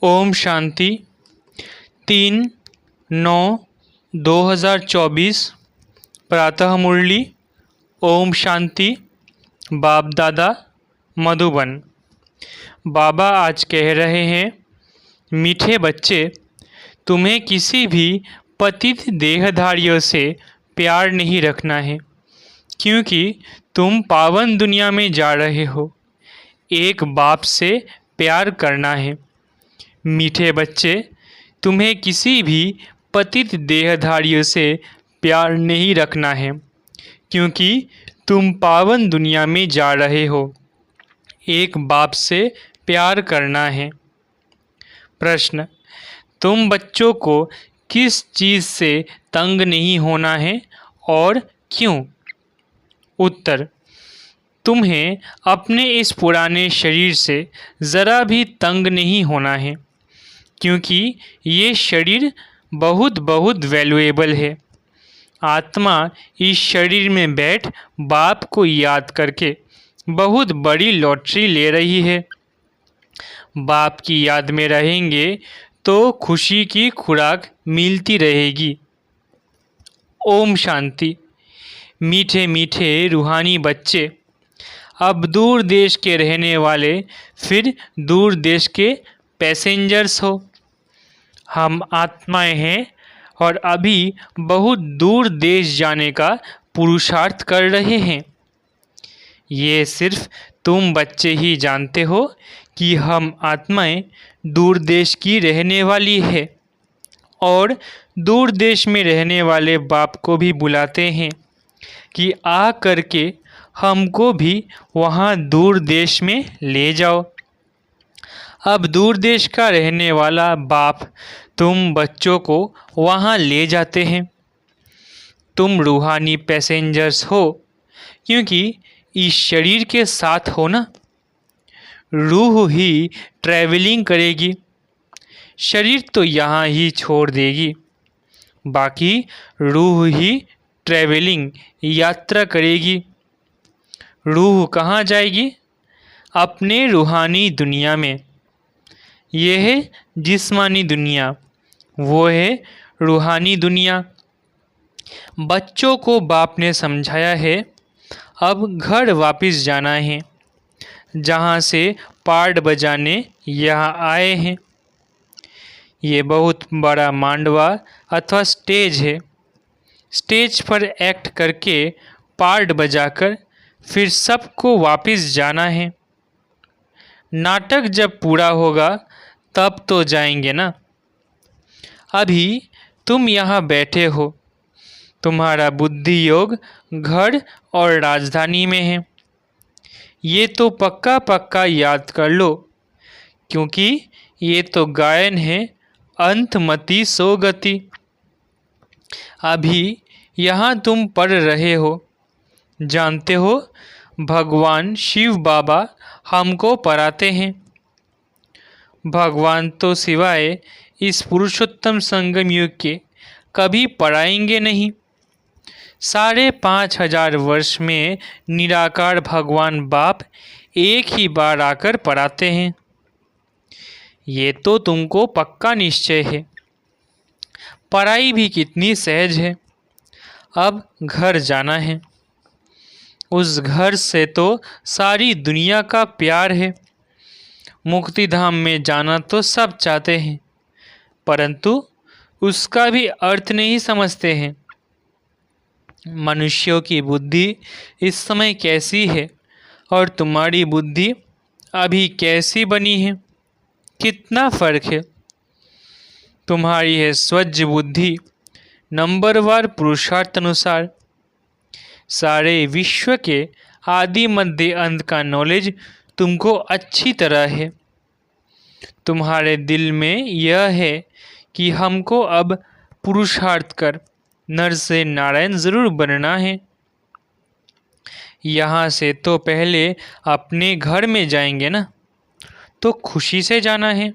ओम शांति 3/9/2024 प्रातः मुरली। ओम शांति। बाप दादा मधुबन। बाबा आज कह रहे हैं, मीठे बच्चे, तुम्हें किसी भी पतित देहधारियों से प्यार नहीं रखना है, क्योंकि तुम पावन दुनिया में जा रहे हो। एक बाप से प्यार करना है। मीठे बच्चे, तुम्हें किसी भी पतित देहधारियों से प्यार नहीं रखना है, क्योंकि तुम पावन दुनिया में जा रहे हो। एक बाप से प्यार करना है। प्रश्न, तुम बच्चों को किस चीज़ से तंग नहीं होना है और क्यों? उत्तर, तुम्हें अपने इस पुराने शरीर से ज़रा भी तंग नहीं होना है, क्योंकि ये शरीर बहुत बहुत वैल्यूएबल है। आत्मा इस शरीर में बैठ बाप को याद करके बहुत बड़ी लॉटरी ले रही है। बाप की याद में रहेंगे तो खुशी की खुराक मिलती रहेगी। ओम शांति। मीठे मीठे रूहानी बच्चे, अब दूर देश के रहने वाले फिर दूर देश के पैसेंजर्स हो। हम आत्माएं हैं और अभी बहुत दूर देश जाने का पुरुषार्थ कर रहे हैं। ये सिर्फ तुम बच्चे ही जानते हो कि हम आत्माएं दूर देश की रहने वाली है, और दूर देश में रहने वाले बाप को भी बुलाते हैं कि आ करके हमको भी वहाँ दूर देश में ले जाओ। अब दूर देश का रहने वाला बाप तुम बच्चों को वहाँ ले जाते हैं। तुम रूहानी पैसेंजर्स हो, क्योंकि इस शरीर के साथ हो ना। रूह ही ट्रैवलिंग करेगी, शरीर तो यहाँ ही छोड़ देगी। बाकी रूह ही ट्रैवलिंग यात्रा करेगी। रूह कहाँ जाएगी? अपने रूहानी दुनिया में। यह है जिस्मानी दुनिया, वो है रूहानी दुनिया। बच्चों को बाप ने समझाया है, अब घर वापस जाना है, जहाँ से पार्ट बजाने यहाँ आए हैं। ये बहुत बड़ा मांडवा अथवा स्टेज है। स्टेज पर एक्ट करके पार्ट बजाकर फिर सबको वापस जाना है। नाटक जब पूरा होगा तब तो जाएंगे ना। अभी तुम यहाँ बैठे हो, तुम्हारा बुद्धि योग घर और राजधानी में है। ये तो पक्का पक्का याद कर लो, क्योंकि ये तो गायन है, अंतमति सो गति। अभी यहाँ तुम पढ़ रहे हो, जानते हो भगवान शिव बाबा हमको पढ़ाते हैं। भगवान तो सिवाय इस पुरुषोत्तम संगम युग के कभी पढ़ाएंगे नहीं। 5,500 वर्ष में निराकार भगवान बाप एक ही बार आकर पढ़ाते हैं। ये तो तुमको पक्का निश्चय है। पढ़ाई भी कितनी सहज है। अब घर जाना है। उस घर से तो सारी दुनिया का प्यार है। मुक्ति धाम में जाना तो सब चाहते हैं, परंतु उसका भी अर्थ नहीं समझते हैं। मनुष्यों की बुद्धि इस समय कैसी है और तुम्हारी बुद्धि अभी कैसी बनी है, कितना फर्क है। तुम्हारी है स्वच्छ बुद्धि, नंबरवार पुरुषार्थ अनुसार। सारे विश्व के आदि मध्य अंत का नॉलेज तुमको अच्छी तरह है। तुम्हारे दिल में यह है कि हमको अब पुरुषार्थ कर नर से नारायण ज़रूर बनना है। यहाँ से तो पहले अपने घर में जाएंगे ना, तो खुशी से जाना है।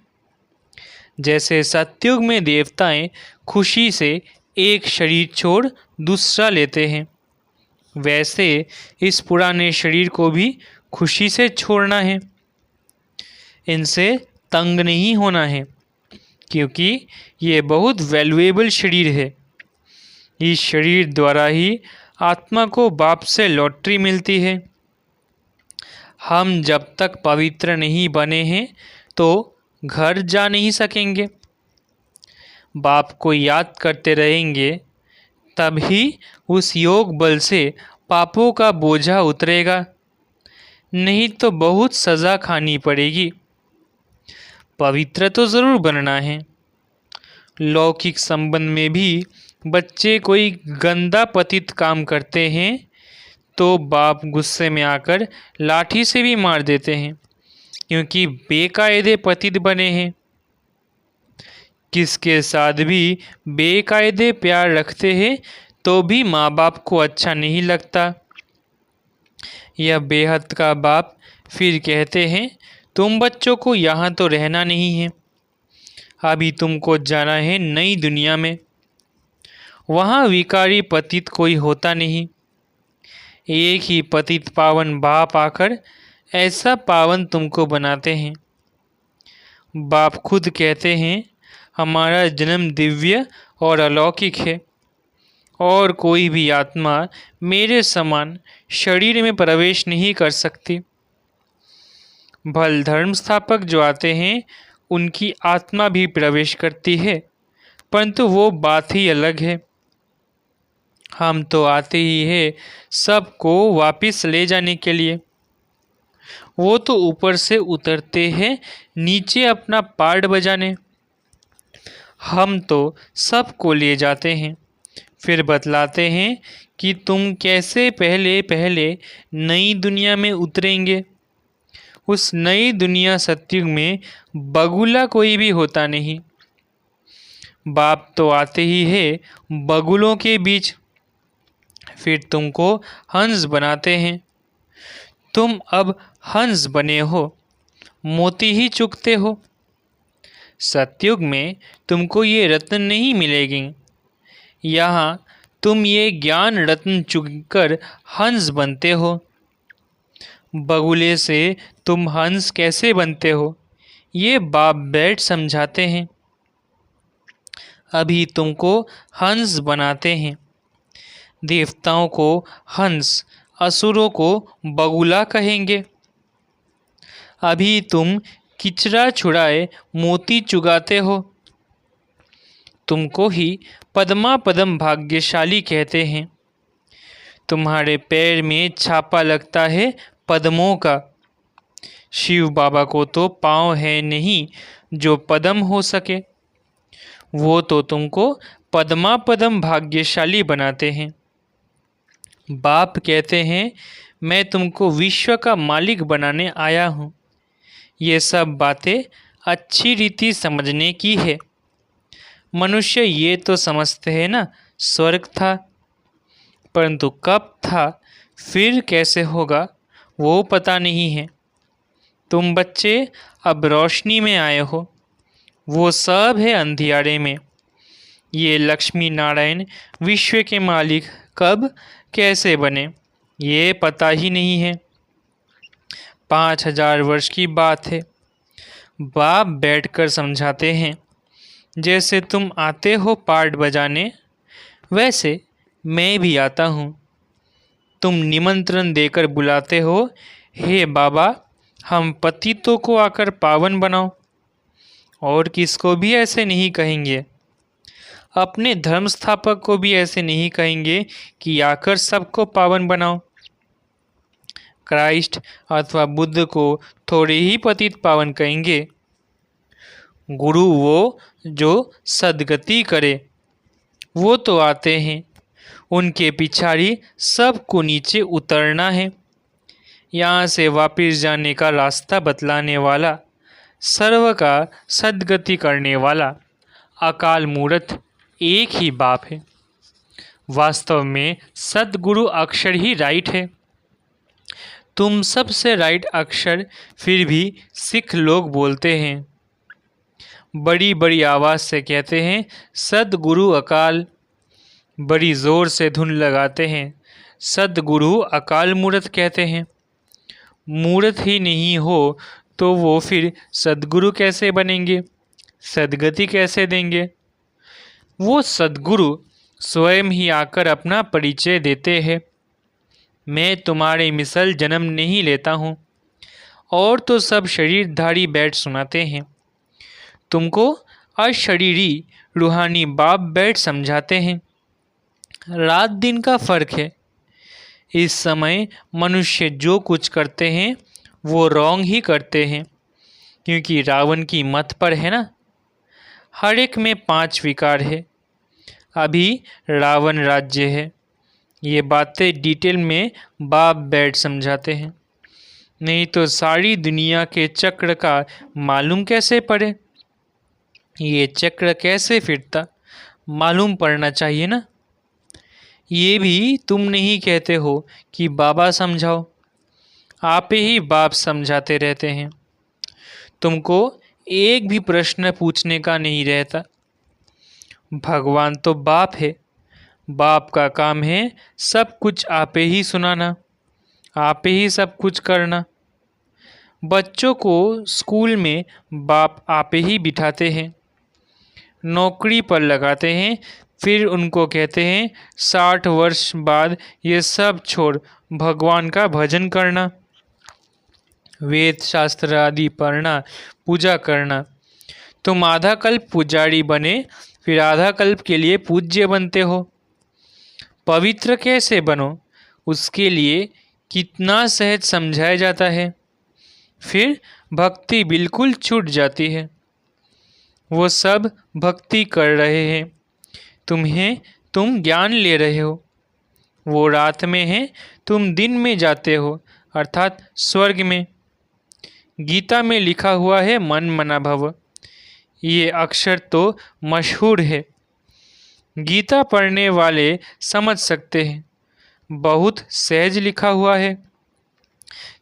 जैसे सतयुग में देवताएं खुशी से एक शरीर छोड़ दूसरा लेते हैं, वैसे इस पुराने शरीर को भी खुशी से छोड़ना है। इनसे तंग नहीं होना है। क्योंकि ये बहुत वैल्यूएबल शरीर है। इस शरीर द्वारा ही आत्मा को बाप से लॉटरी मिलती है। हम जब तक पवित्र नहीं बने हैं तो घर जा नहीं सकेंगे। बाप को याद करते रहेंगे तभी उस योग बल से पापों का बोझा उतरेगा, नहीं तो बहुत सज़ा खानी पड़ेगी। पवित्र तो ज़रूर बनना है। लौकिक संबंध में भी बच्चे कोई गंदा पतित काम करते हैं तो बाप गुस्से में आकर लाठी से भी मार देते हैं, क्योंकि बेकायदे पतित बने हैं। किसके साथ भी बेकायदे प्यार रखते हैं तो भी माँ बाप को अच्छा नहीं लगता। यह बेहद का बाप फिर कहते हैं, तुम बच्चों को यहाँ तो रहना नहीं है, अभी तुमको जाना है नई दुनिया में। वहाँ विकारी पतित कोई होता नहीं। एक ही पतित पावन बाप आकर ऐसा पावन तुमको बनाते हैं। बाप खुद कहते हैं, हमारा जन्म दिव्य और अलौकिक है और कोई भी आत्मा मेरे समान शरीर में प्रवेश नहीं कर सकती। भल धर्म स्थापक जो आते हैं उनकी आत्मा भी प्रवेश करती है, परंतु वो बात ही अलग है। हम तो आते ही है सबको वापस ले जाने के लिए। वो तो ऊपर से उतरते हैं नीचे अपना पार्ट बजाने। हम तो सबको ले जाते हैं, फिर बतलाते हैं कि तुम कैसे पहले पहले नई दुनिया में उतरेंगे। उस नई दुनिया सत्युग में बगुला कोई भी होता नहीं। बाप तो आते ही है बगुलों के बीच, फिर तुमको हंस बनाते हैं। तुम अब हंस बने हो, मोती ही चुगते हो। सतयुग में तुमको ये रत्न नहीं मिलेंगे। यहाँ तुम ये ज्ञान रत्न चुगकर हंस बनते हो। बगुले से तुम हंस कैसे बनते हो, ये बाप बैठ समझाते हैं। अभी तुमको हंस बनाते हैं। देवताओं को हंस, असुरों को बगुला कहेंगे। अभी तुम किचरा छुड़ाए मोती चुगाते हो। तुमको ही पद्मा पद्म भाग्यशाली कहते हैं। तुम्हारे पैर में छापा लगता है पद्मों का। शिव बाबा को तो पाँव है नहीं जो पद्म हो सके। वो तो तुमको पद्मा पद्म भाग्यशाली बनाते हैं। बाप कहते हैं, मैं तुमको विश्व का मालिक बनाने आया हूँ। ये सब बातें अच्छी रीति समझने की है। मनुष्य ये तो समझते हैं ना स्वर्ग था, परंतु कब था फिर कैसे होगा वो पता नहीं है। तुम बच्चे अब रोशनी में आए हो, वो सब है अंधियारे में। ये लक्ष्मी नारायण विश्व के मालिक कब कैसे बने ये पता ही नहीं है। 5000 वर्ष की बात है। बाप बैठकर समझाते हैं, जैसे तुम आते हो पार्ट बजाने, वैसे मैं भी आता हूँ। तुम निमंत्रण देकर बुलाते हो, हे बाबा हम पतितों को आकर पावन बनाओ। और किसको भी ऐसे नहीं कहेंगे। अपने धर्म स्थापक को भी ऐसे नहीं कहेंगे कि आकर सबको पावन बनाओ। क्राइस्ट अथवा बुद्ध को थोड़े ही पतित पावन कहेंगे। गुरु वो जो सद्गति करे, वो तो आते हैं। उनके पिछाड़ी सबको नीचे उतरना है। यहाँ से वापस जाने का रास्ता बतलाने वाला, सर्व का सद्गति करने वाला अकाल मूर्त एक ही बाप है। वास्तव में सद्गुरु अक्षर ही राइट है। तुम सबसे राइट अक्षर फिर भी सिख लोग बोलते हैं। बड़ी बड़ी आवाज़ से कहते हैं सद्गुरु अकाल। बड़ी ज़ोर से धुन लगाते हैं। सद्गुरु अकाल मूर्त कहते हैं। मूर्त ही नहीं हो तो वो फिर सद्गुरु कैसे बनेंगे। सद्गति कैसे देंगे? वो सद्गुरु स्वयं ही आकर अपना परिचय देते हैं। मैं तुम्हारे मिसल जन्म नहीं लेता हूँ, और तो सब शरीरधारी बैठ सुनाते हैं। तुमको अशरीरी रूहानी बाप बैठ समझाते हैं। रात दिन का फर्क है। इस समय मनुष्य जो कुछ करते हैं वो रॉन्ग ही करते हैं, क्योंकि रावण की मत पर है ना। हर एक में 5 विकार है। अभी रावण राज्य है। ये बातें डिटेल में बाप बैठ समझाते हैं। नहीं तो सारी दुनिया के चक्र का मालूम कैसे पड़े? ये चक्र कैसे फिरता मालूम पड़ना चाहिए ना। ये भी तुम नहीं कहते हो कि बाबा समझाओ, आप ही बाप समझाते रहते हैं। तुमको एक भी प्रश्न पूछने का नहीं रहता। भगवान तो बाप है। बाप का काम है सब कुछ आपे ही सुनाना, आपे ही सब कुछ करना। बच्चों को स्कूल में बाप आपे ही बिठाते हैं, नौकरी पर लगाते हैं, फिर उनको कहते हैं 60 वर्ष बाद ये सब छोड़ भगवान का भजन करना, वेद शास्त्र आदि पढ़ना, पूजा करना। तुम आधा कल्प पुजारी बने, फिर आधा कल्प के लिए पूज्य बनते हो। पवित्र कैसे बनो, उसके लिए कितना सहज समझाया जाता है। फिर भक्ति बिल्कुल छूट जाती है। वो सब भक्ति कर रहे हैं, तुम ज्ञान ले रहे हो। वो रात में है, तुम दिन में जाते हो, अर्थात स्वर्ग में। गीता में लिखा हुआ है मन मना भव। ये अक्षर तो मशहूर है। गीता पढ़ने वाले समझ सकते हैं, बहुत सहज लिखा हुआ है।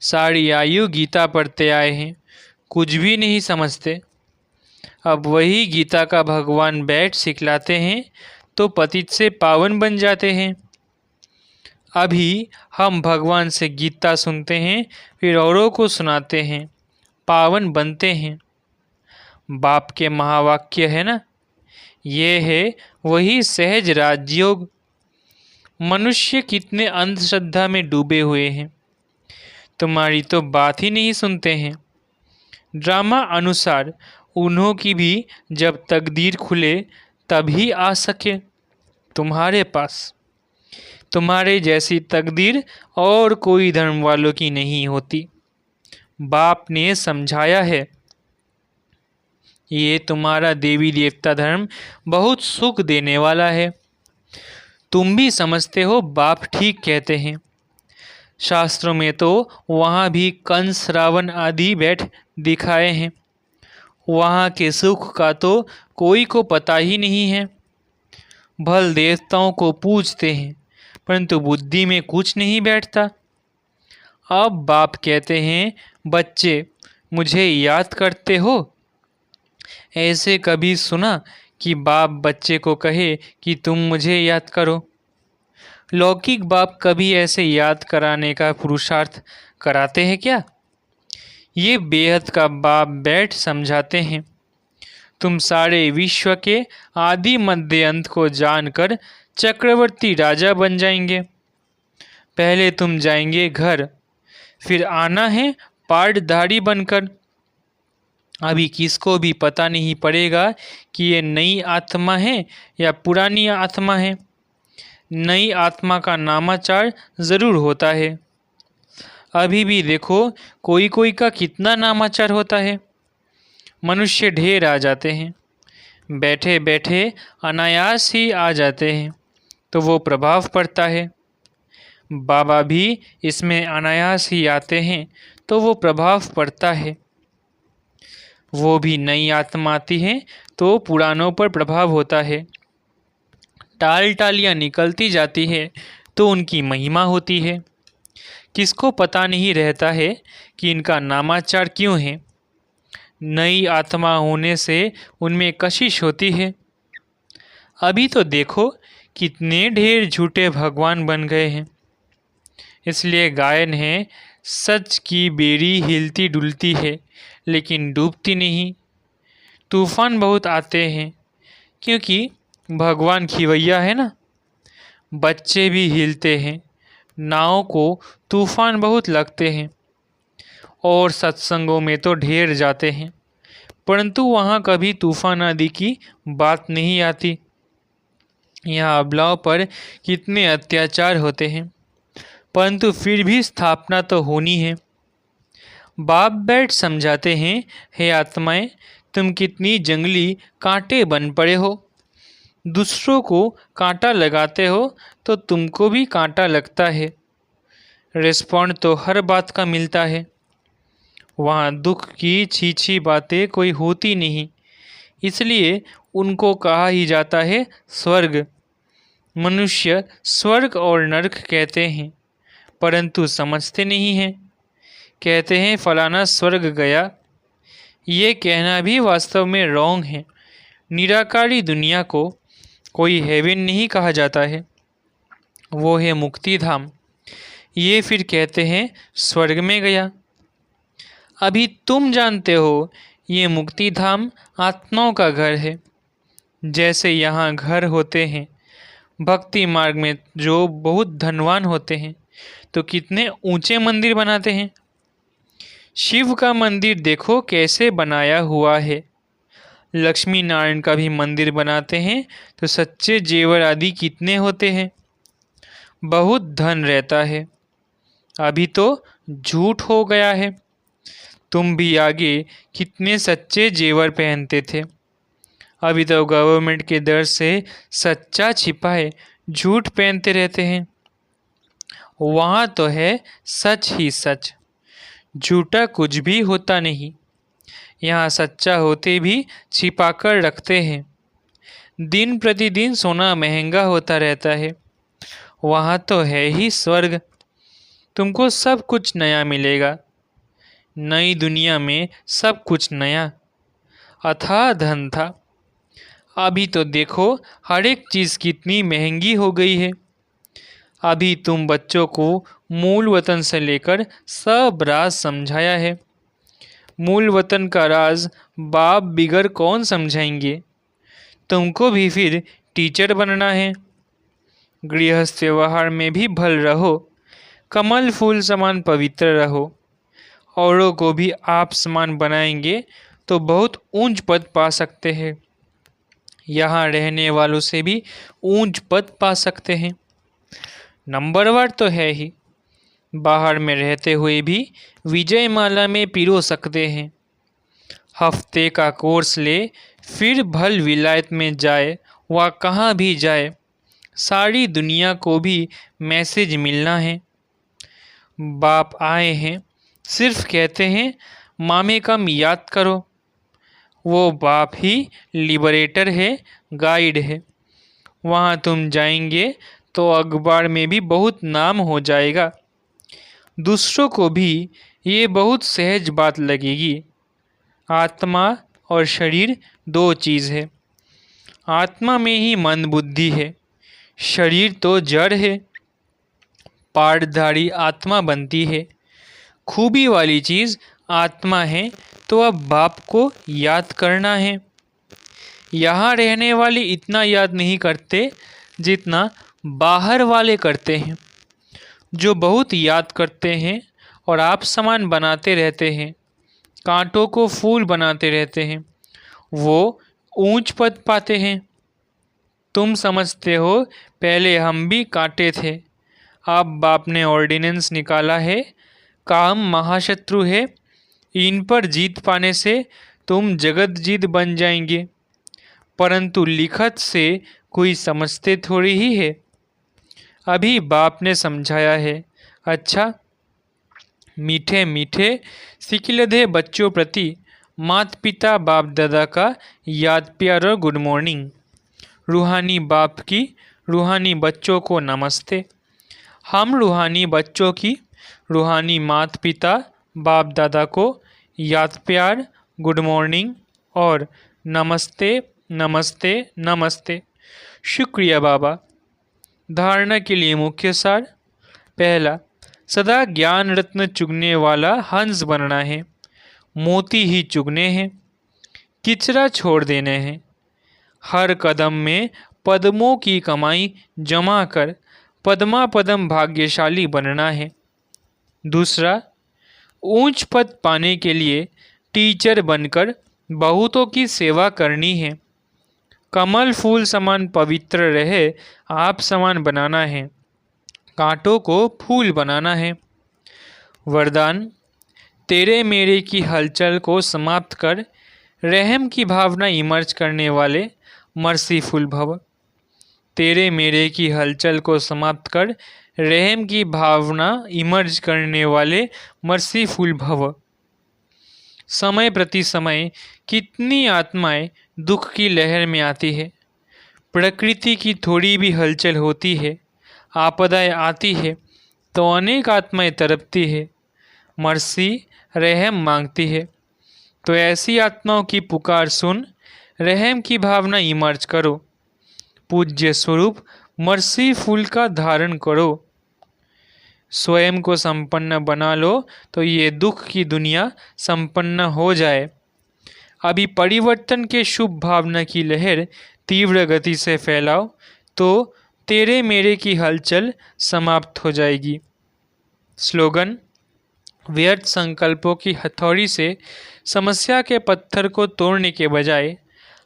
सारी आयु गीता पढ़ते आए हैं, कुछ भी नहीं समझते। अब वही गीता का भगवान बैठ सिखलाते हैं तो पतित से पावन बन जाते हैं। अभी हम भगवान से गीता सुनते हैं, फिर औरों को सुनाते हैं, पावन बनते हैं। बाप के महावाक्य है ना, ये है वही सहज राजयोग। मनुष्य कितने अंधश्रद्धा में डूबे हुए हैं, तुम्हारी तो बात ही नहीं सुनते हैं। ड्रामा अनुसार उन्हों की भी जब तकदीर खुले तभी आ सके तुम्हारे पास। तुम्हारे जैसी तकदीर और कोई धर्म वालों की नहीं होती। बाप ने समझाया है। ये तुम्हारा देवी देवता धर्म बहुत सुख देने वाला है। तुम भी समझते हो बाप ठीक कहते हैं। शास्त्रों में तो वहाँ भी कंस रावण आदि बैठ दिखाए हैं। वहाँ के सुख का तो कोई को पता ही नहीं है। भल देवताओं को पूजते हैं, परंतु बुद्धि में कुछ नहीं बैठता। अब बाप कहते हैं, बच्चे मुझे याद करते हो? ऐसे कभी सुना कि बाप बच्चे को कहे कि तुम मुझे याद करो? लौकिक बाप कभी ऐसे याद कराने का पुरुषार्थ कराते हैं क्या? ये बेहद का बाप बैठ समझाते हैं। तुम सारे विश्व के आदि मध्य अंत को जानकर चक्रवर्ती राजा बन जाएंगे। पहले तुम जाएंगे घर, फिर आना है पाटधारी बनकर। अभी किसको भी पता नहीं पड़ेगा कि ये नई आत्मा है या पुरानी आत्मा है। नई आत्मा का नामाचार ज़रूर होता है। अभी भी देखो कोई कोई का कितना नामाचार होता है। मनुष्य ढेर आ जाते हैं, बैठे बैठे अनायास ही आ जाते हैं, तो वो प्रभाव पड़ता है। बाबा भी इसमें अनायास ही आते हैं, तो वो प्रभाव पड़ता है। वो भी नई आत्मा आती है तो पुरानों पर प्रभाव होता है। टाल टालियाँ निकलती जाती है तो उनकी महिमा होती है। किसको पता नहीं रहता है कि इनका नामाचार क्यों है। नई आत्मा होने से उनमें कशिश होती है। अभी तो देखो कितने ढेर झूठे भगवान बन गए हैं। इसलिए गायन है, सच की बेड़ी हिलती डुलती है लेकिन डूबती नहीं। तूफान बहुत आते हैं, क्योंकि भगवान खिवैया है ना। बच्चे भी हिलते हैं, नाव को तूफान बहुत लगते हैं। और सत्संगों में तो ढेर जाते हैं, परंतु वहाँ कभी तूफान आदि की बात नहीं आती। यहाँ अबलाओं पर कितने अत्याचार होते हैं, परंतु फिर भी स्थापना तो होनी है। बाप बैठ समझाते हैं, हे आत्माएं, तुम कितनी जंगली कांटे बन पड़े हो। दूसरों को कांटा लगाते हो तो तुमको भी कांटा लगता है। रिस्पॉन्ड तो हर बात का मिलता है। वहाँ दुख की छीछी बातें कोई होती नहीं, इसलिए उनको कहा ही जाता है स्वर्ग। मनुष्य स्वर्ग और नरक कहते हैं, परंतु समझते नहीं हैं। कहते हैं फलाना स्वर्ग गया। ये कहना भी वास्तव में रॉन्ग है। निराकारी दुनिया को कोई हेवन नहीं कहा जाता है, वो है मुक्ति धाम। ये फिर कहते हैं स्वर्ग में गया। अभी तुम जानते हो ये मुक्ति धाम आत्माओं का घर है। जैसे यहाँ घर होते हैं भक्ति मार्ग में जो बहुत धनवान होते हैं, तो कितने ऊंचे मंदिर बनाते हैं। शिव का मंदिर देखो कैसे बनाया हुआ है। लक्ष्मी नारायण का भी मंदिर बनाते हैं तो सच्चे जेवर आदि कितने होते हैं। बहुत धन रहता है। अभी तो झूठ हो गया है। तुम भी आगे कितने सच्चे जेवर पहनते थे। अभी तो गवर्नमेंट के डर से सच्चा छिपाए झूठ पहनते रहते हैं। वहाँ तो है सच ही सच, झूठा कुछ भी होता नहीं। यहाँ सच्चा होते भी छिपाकर रखते हैं। दिन प्रतिदिन सोना महंगा होता रहता है। वहाँ तो है ही स्वर्ग। तुमको सब कुछ नया मिलेगा। नई दुनिया में सब कुछ नया। अथाह धन था। अभी तो देखो हर एक चीज़ कितनी महंगी हो गई है। अभी तुम बच्चों को मूल वतन से लेकर सब राज समझाया है। मूल वतन का राज बाप बिगर कौन समझाएंगे। तुमको भी फिर टीचर बनना है। गृहस्थ व्यवहार में भी भल रहो, कमल फूल समान पवित्र रहो। औरों को भी आप समान बनाएंगे तो बहुत ऊंच पद पा सकते हैं। यहाँ रहने वालों से भी ऊंच पद पा सकते हैं। नंबरवार तो है ही। बाहर में रहते हुए भी विजय माला में पिरो सकते हैं। हफ्ते का कोर्स ले, फिर भल विलायत में जाए व कहाँ भी जाए, सारी दुनिया को भी मैसेज मिलना है। बाप आए हैं, सिर्फ कहते हैं मामे कम याद करो। वो बाप ही लिबरेटर है, गाइड है। वहाँ तुम जाएंगे तो अखबार में भी बहुत नाम हो जाएगा। दूसरों को भी ये बहुत सहज बात लगेगी। आत्मा और शरीर दो चीज़ है। आत्मा में ही मन बुद्धि है, शरीर तो जड़ है। पाठधारी आत्मा बनती है। खूबी वाली चीज़ आत्मा है, तो अब बाप को याद करना है। यहाँ रहने वाले इतना याद नहीं करते जितना बाहर वाले करते हैं, जो बहुत याद करते हैं और आप समान बनाते रहते हैं, कांटों को फूल बनाते रहते हैं। वो ऊंच पद पाते हैं। तुम समझते हो पहले हम भी कांटे थे, अब बाप ने ऑर्डिनेंस निकाला है, काम महाशत्रु है, इन पर जीत पाने से तुम जगत जीत बन जाएंगे। परंतु लिखत से कोई समझते थोड़ी ही है। अभी बाप ने समझाया है। अच्छा, मीठे मीठे सिकिलधे बच्चों प्रति माता पिता बाप दादा का याद प्यार और गुड मॉर्निंग। रूहानी बाप की रूहानी बच्चों को नमस्ते। हम रूहानी बच्चों की रूहानी माता पिता बाप दादा को याद प्यार, गुड मॉर्निंग और नमस्ते नमस्ते नमस्ते। शुक्रिया बाबा। धारणा के लिए मुख्य सार। पहला, सदा ज्ञान रत्न चुगने वाला हंस बनना है, मोती ही चुगने हैं। किचरा छोड़ देने हैं। हर कदम में पद्मों की कमाई जमा कर पद्मा पदम भाग्यशाली बनना है। दूसरा, ऊंच पद पाने के लिए टीचर बनकर बहुतों की सेवा करनी है। कमल फूल समान पवित्र रहे आप समान बनाना है, कांटों को फूल बनाना है। वरदान, तेरे मेरे की हलचल को समाप्त कर रहम की भावना इमर्ज करने वाले मर्सीफुल भव। तेरे मेरे की हलचल को समाप्त कर रहम की भावना इमर्ज करने वाले मर्सीफुल भव। समय प्रति समय कितनी आत्माएं दुख की लहर में आती है। प्रकृति की थोड़ी भी हलचल होती है, आपदाएं आती है तो अनेक आत्माएं तड़पती है, मर्सी रहम मांगती है। तो ऐसी आत्माओं की पुकार सुन रहम की भावना इमर्ज करो, पूज्य स्वरूप मर्सी फूल का धारण करो। स्वयं को संपन्न बना लो तो ये दुख की दुनिया संपन्न हो जाए। अभी परिवर्तन के शुभ भावना की लहर तीव्र गति से फैलाओ तो तेरे मेरे की हलचल समाप्त हो जाएगी। स्लोगन, व्यर्थ संकल्पों की हथौड़ी से समस्या के पत्थर को तोड़ने के बजाय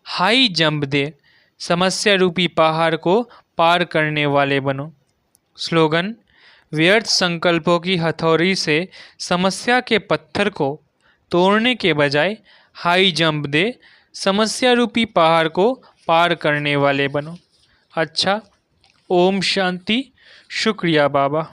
हाई जंप दे समस्या रूपी पहाड़ को पार करने वाले बनो। स्लोगन, व्यर्थ संकल्पों की हथौड़ी से समस्या के पत्थर को तोड़ने के बजाय हाई जंप दे समस्या रूपी पहाड़ को पार करने वाले बनो। अच्छा, ओम शांति। शुक्रिया बाबा।